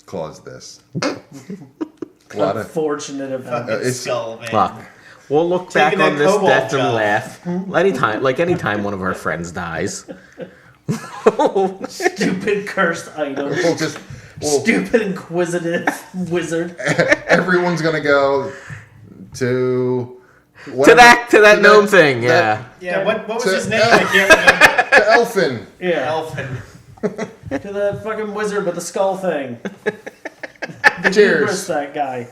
caused this. A lot of Unfortunate event. Fucking it's- skull, man. Fuck. We'll look back Taking on that this cobalt death and job. laugh. Anytime one of our friends dies, Stupid cursed item. We'll just Stupid inquisitive wizard. everyone's gonna go to To that gnome thing, yeah. Yeah, what was to his name? I can't remember. to Elfin. Yeah. Elfin. To the fucking wizard with the skull thing. Hubris, Cheers. that guy.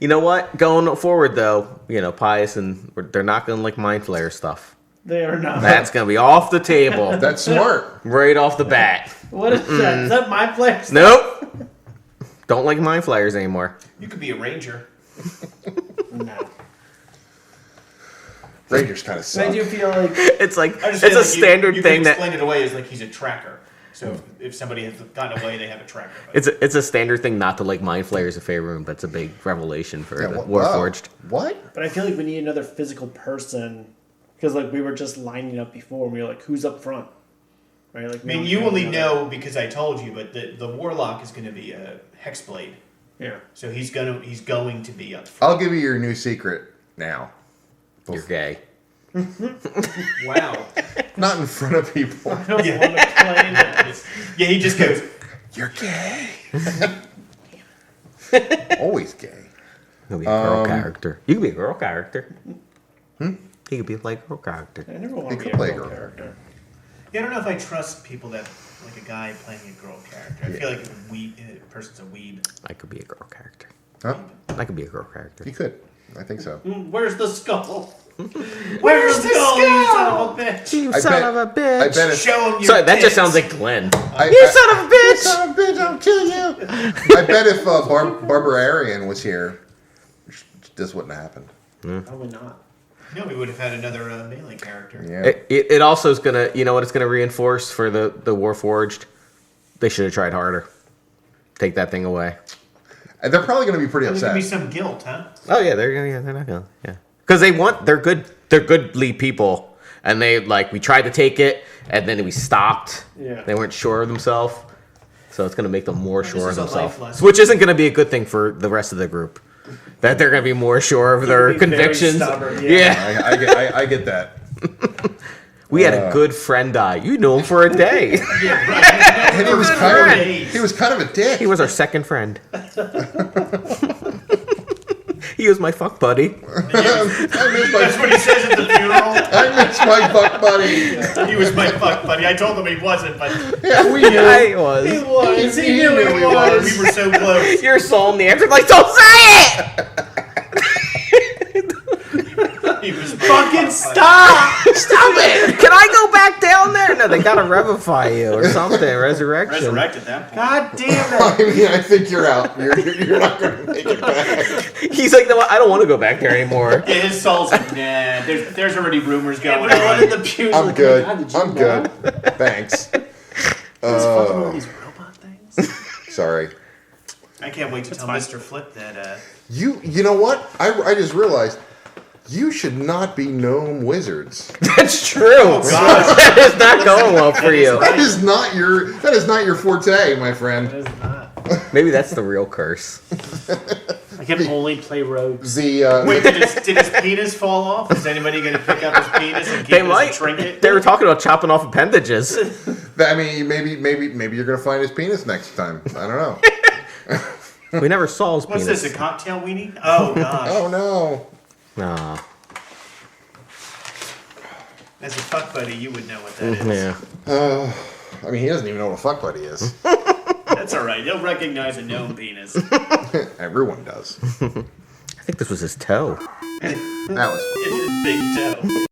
You know what? Going forward, though, Pius and they're not gonna like mind flayer stuff. They are not. That's gonna be off the table, That's smart. right off the bat. What is that? Is that my place? Nope. Don't like mind flayers anymore. You could be a ranger. No. Rangers kind of I suck. do feel like It's like I just it's feel a like standard you thing can that explain it away as like he's a tracker. So if somebody has gotten away, they have a tracker. it's a standard thing not to like mind flayers in favor room. That's a big revelation for the Warforged. What? but I feel like we need another physical person because like we were just lining up before and we were like, who's up front? Right? Like I mean, you only know because I told you, but the warlock is going to be a hexblade. Yeah. So he's going to be up front. I'll give you your new secret now. You're gay. Wow. Not in front of people. I don't want to play that. Yeah, he just goes. You're gay. Always gay. He'll be a girl character. You could be a girl character. He could be like a girl character. I never want He to could be a play a girl girl character. Yeah, I don't know if I trust people that like a guy playing a girl character. I feel like a person's a weeb. I could be a girl character. Huh? I could be a girl character. You could. I think so. Where's the skull? Where's the skull? You son of a bitch! You I son bet- of a bitch. I bet if Show him your Sorry, that just tits. sounds like Glenn. you son of a bitch! Son of a bitch, I'll kill you. I bet if Barbara Arian was here, this wouldn't have happened. Probably not. No, we would have had another melee character. Yeah. It also is gonna, you know what it's gonna reinforce for the Warforged? They should have tried harder. Take that thing away. And they're probably going to be pretty There's gonna upset. be some guilt, huh? Oh yeah, they're not gonna, because they're goodly people, and we tried to take it, and then we stopped. Yeah. They weren't sure of themselves, so it's gonna make them more This sure of is a life themselves, lesson. which isn't gonna be a good thing for the rest of the group. That they're gonna be more sure of their Be very convictions. stubborn, Yeah. I get that. We had a good friend die. You knew him for a day. And he was kind of a dick. He was our second friend. He was my fuck buddy. That's what he says at the funeral. I miss my fuck buddy. He was my fuck buddy. I told him he wasn't, but Yeah, we knew. Yeah, he was. He was. He He knew knew he he was. we were so close. Your soul in the afterlife. Like, don't say it! He was my Fucking fuck buddy. stop! Stop it! Can I go back down there? No, they gotta revivify you or something. Resurrection. Resurrected that point. God damn it! I mean, I think you're out. You're not going to make it back. He's like, no, I don't want to go back there anymore. Yeah, his soul's like, nah. There's already rumors going Everyone in on. the pews I'm like, good. "God, did you I'm know?" good. Thanks. It's fucking one of these robot things. Sorry. I can't wait to tell Mr. Flip that. You know what? I just realized you should not be gnome wizards. That's true. God. That is not going well for you. That is not your forte, my friend. It is not. Maybe that's the real curse. I can only play rogues. The Wait, did his penis fall off? Is anybody going to pick up his penis and keep They it as might. a trinket? They were talking about chopping off appendages. I mean, maybe you're gonna find his penis next time. I don't know. We never saw his What's penis. this, a cocktail weenie? Oh, gosh. Oh no. Aw, As a fuck buddy, you would know what that is. yeah. I mean, he doesn't even know what a fuck buddy is. That's all right. He'll recognize a gnome penis. Everyone does. I think this was his toe. That was. It's his big toe.